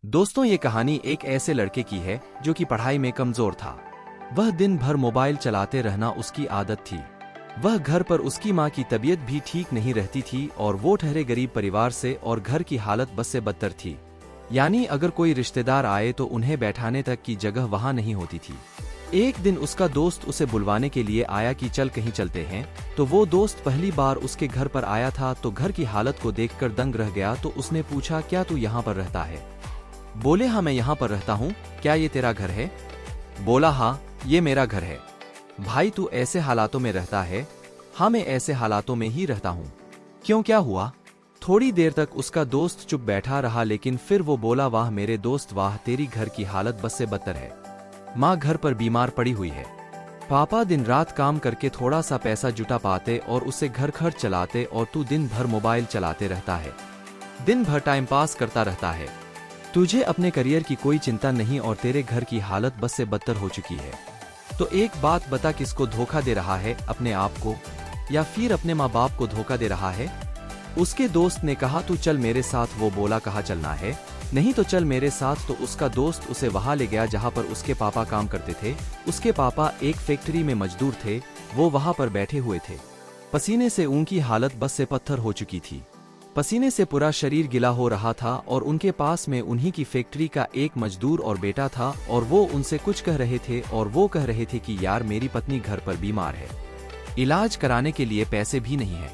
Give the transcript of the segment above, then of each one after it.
दोस्तों, ये कहानी एक ऐसे लड़के की है जो कि पढ़ाई में कमजोर था। वह दिन भर मोबाइल चलाते रहना उसकी आदत थी। वह घर पर उसकी माँ की तबीयत भी ठीक नहीं रहती थी और वो ठहरे गरीब परिवार से और घर की हालत बद से बदतर थी। यानी अगर कोई रिश्तेदार आए तो उन्हें बैठाने तक की जगह वहां नहीं होती थी। एक दिन उसका दोस्त उसे बुलवाने के लिए आया कि चल कहीं चलते हैं। तो वो दोस्त पहली बार उसके घर पर आया था तो घर की हालत को देखकर दंग रह गया। तो उसने पूछा, क्या तू यहाँ पर रहता है? बोले, हाँ मैं यहाँ पर रहता हूँ। क्या ये तेरा घर है? बोला, हाँ ये मेरा घर है। भाई तू ऐसे हालातों में रहता है? हाँ मैं ऐसे हालातों में ही रहता हूँ। क्यों, क्या हुआ? थोड़ी देर तक उसका दोस्त चुप बैठा रहा, लेकिन फिर वो बोला, वाह मेरे दोस्त वाह, तेरी घर की हालत बद से बदतर है। माँ घर पर बीमार पड़ी हुई है। पापा दिन रात काम करके थोड़ा सा पैसा जुटा पाते और उससे घर खर्च चलाते, और तू दिन भर मोबाइल चलाते रहता है, दिन भर टाइम पास करता रहता है। तुझे अपने करियर की कोई चिंता नहीं और तेरे घर की हालत बद से बदतर हो चुकी है। तो एक बात बता, किसको धोखा दे रहा है, अपने आप को या फिर अपने माँ बाप को धोखा दे रहा है? उसके दोस्त ने कहा, तू चल मेरे साथ। वो बोला, कहाँ चलना है? नहीं तो चल मेरे साथ। तो उसका दोस्त उसे वहां ले गया जहां पर उसके पापा काम करते थे। उसके पापा एक फैक्ट्री में मजदूर थे। वो वहां पर बैठे हुए थे। पसीने से उनकी हालत बद से पत्थर हो चुकी थी। पसीने से पूरा शरीर गिला हो रहा था और उनके पास में उन्हीं की फैक्ट्री का एक मजदूर और बेटा था, और वो उनसे कुछ कह रहे थे और वो कह रहे थे कि यार मेरी पत्नी घर पर बीमार है, इलाज कराने के लिए पैसे भी नहीं है।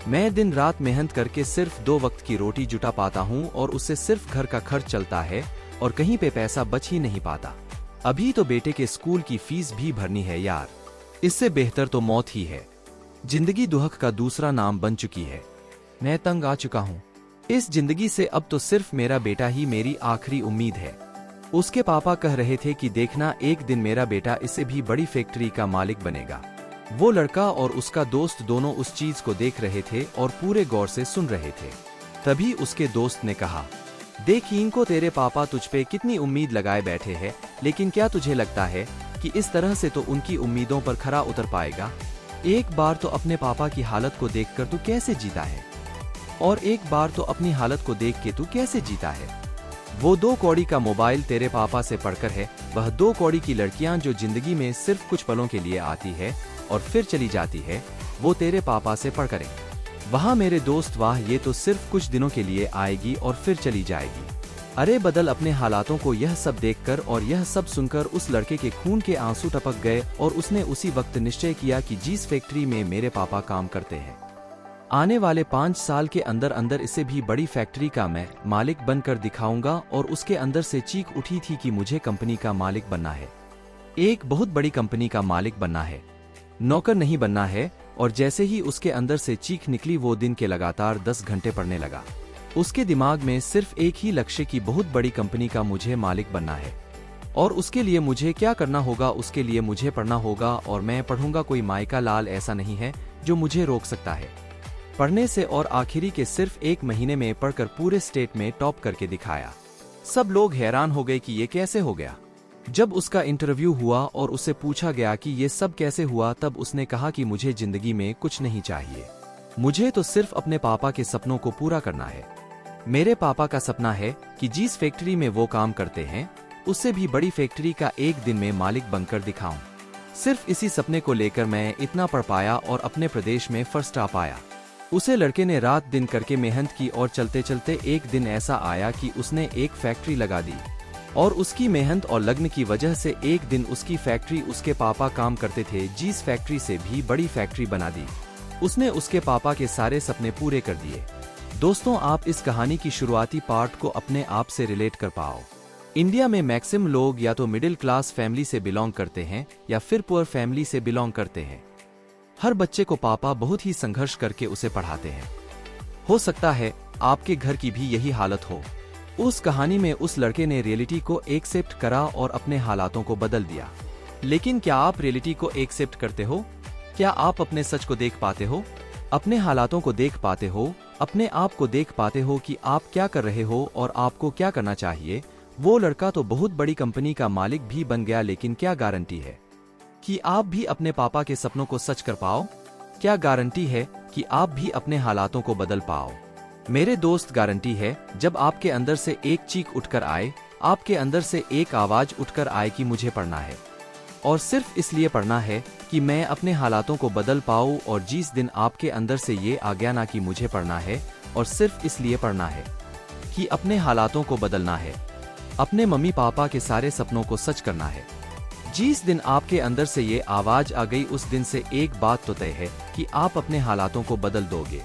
मैं दिन रात मेहनत करके सिर्फ 2 वक्त की रोटी जुटा पाता हूँ और उससे सिर्फ घर का खर्च चलता है और कहीं पे पैसा बच ही नहीं पाता। अभी तो बेटे के स्कूल की फीस भी भरनी है यार। इससे बेहतर तो मौत ही है। जिंदगी दुहक का दूसरा नाम बन चुकी है। मैं तंग आ चुका हूँ इस जिंदगी से। अब तो सिर्फ मेरा बेटा ही मेरी आखिरी उम्मीद है। उसके पापा कह रहे थे कि देखना एक दिन मेरा बेटा इससे भी बड़ी फैक्ट्री का मालिक बनेगा। वो लड़का और उसका दोस्त दोनों उस चीज को देख रहे थे और पूरे गौर से सुन रहे थे। तभी उसके दोस्त ने कहा, देख इनको, तेरे पापा तुझ पे कितनी उम्मीद लगाए बैठे हैं, लेकिन क्या तुझे लगता है कि इस तरह से तो उनकी उम्मीदों पर खरा उतर पाएगा? एक बार तो अपने पापा की हालत को देखकर तू कैसे जीता है, और एक बार तो अपनी हालत को देख के तू कैसे जीता है? वो 2 कौड़ी का मोबाइल तेरे पापा से पढ़कर है, वह 2 कौड़ी की लड़कियां जो जिंदगी में सिर्फ कुछ पलों के लिए आती है और फिर चली जाती है, वो तेरे पापा से पढ़कर है। वहां मेरे दोस्त वाह, ये तो सिर्फ कुछ दिनों के लिए आएगी और फिर चली जाएगी। अरे बदल अपने हालातों को। यह सब देखकर और यह सब सुनकर उस लड़के के खून के आंसू टपक गए और उसने उसी वक्त निश्चय किया कि जिस फैक्ट्री में मेरे पापा काम करते हैं, आने वाले 5 साल के अंदर अंदर इससे भी बड़ी फैक्ट्री का मैं मालिक बनकर दिखाऊंगा। और उसके अंदर से चीख उठी थी कि मुझे कंपनी का मालिक बनना है, एक बहुत बड़ी कंपनी का मालिक बनना है, नौकर नहीं बनना है। और जैसे ही उसके अंदर से चीख निकली, वो दिन के लगातार 10 घंटे पढ़ने लगा। उसके दिमाग में सिर्फ एक ही लक्ष्य की बहुत बड़ी कंपनी का मुझे मालिक बनना है। और उसके लिए मुझे क्या करना होगा? उसके लिए मुझे पढ़ना होगा और मैं पढ़ूंगा। कोई माइका लाल ऐसा नहीं है जो मुझे रोक सकता है पढ़ने से। और आखिरी के सिर्फ 1 महीने में पढ़कर पूरे स्टेट में टॉप करके दिखाया। सब लोग हैरान हो गए कि ये कैसे हो गया। जब उसका इंटरव्यू हुआ और उससे पूछा गया कि ये सब कैसे हुआ, तब उसने कहा कि मुझे जिंदगी में कुछ नहीं चाहिए, मुझे तो सिर्फ अपने पापा के सपनों को पूरा करना है। मेरे पापा का सपना है कि जिस फैक्ट्री में वो काम करते हैं, उससे भी बड़ी फैक्ट्री का एक दिन में मालिक बनकर दिखाऊं। सिर्फ इसी सपने को लेकर मैं इतना पढ़ पाया और अपने प्रदेश में फर्स्ट आ पाया। उसे लड़के ने रात दिन करके मेहनत की और चलते चलते एक दिन ऐसा आया कि उसने एक फैक्ट्री लगा दी। और उसकी मेहनत और लगन की वजह से एक दिन उसकी फैक्ट्री उसके पापा काम करते थे जिस फैक्ट्री से भी बड़ी फैक्ट्री बना दी। उसने उसके पापा के सारे सपने पूरे कर दिए। दोस्तों, आप इस कहानी की शुरुआती पार्ट को अपने आप से रिलेट कर पाओ। इंडिया में मैक्सिमम लोग या तो मिडिल क्लास फैमिली से बिलोंग करते हैं या फिर पुअर फैमिली से बिलोंग करते हैं। हर बच्चे को पापा बहुत ही संघर्ष करके उसे पढ़ाते हैं। हो सकता है आपके घर की भी यही हालत हो। उस कहानी में उस लड़के ने रियलिटी को एक्सेप्ट करा और अपने हालातों को बदल दिया। लेकिन क्या आप रियलिटी को एक्सेप्ट करते हो? क्या आप अपने सच को देख पाते हो? अपने हालातों को देख पाते हो? अपने आप को देख पाते हो कि आप क्या कर रहे हो और आपको क्या करना चाहिए? वो लड़का तो बहुत बड़ी कंपनी का मालिक भी बन गया, लेकिन क्या गारंटी है कि आप भी अपने पापा के सपनों को सच कर पाओ? क्या गारंटी है कि आप भी अपने हालातों को बदल पाओ? मेरे दोस्त गारंटी है, जब आपके अंदर से एक चीख उठकर आए, आपके अंदर से एक आवाज उठकर आए कि मुझे पढ़ना है, और सिर्फ इसलिए पढ़ना है कि मैं अपने हालातों को बदल पाऊं, और जिस दिन आपके अंदर से ये आ गया ना कि मुझे पढ़ना है और सिर्फ इसलिए पढ़ना है कि अपने हालातों को बदलना है, अपने मम्मी पापा के सारे सपनों को सच करना है, जिस दिन आपके अंदर से ये आवाज आ गई, उस दिन से एक बात तो तय है कि आप अपने हालातों को बदल दोगे,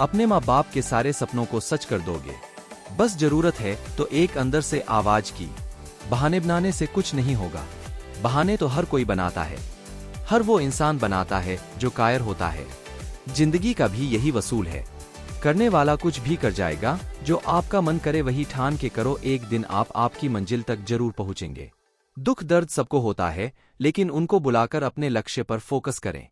अपने माँ बाप के सारे सपनों को सच कर दोगे। बस जरूरत है तो एक अंदर से आवाज की। बहाने बनाने से कुछ नहीं होगा। बहाने तो हर कोई बनाता है, हर वो इंसान बनाता है जो कायर होता है। जिंदगी का भी यही वसूल है। करने वाला कुछ भी कर जाएगा, जो आपका मन करे वही ठान के करो, एक दिन आप आपकी मंजिल तक जरूर पहुंचेंगे। दुख दर्द सबको होता है, लेकिन उनको बुलाकर अपने लक्ष्य पर फोकस करें।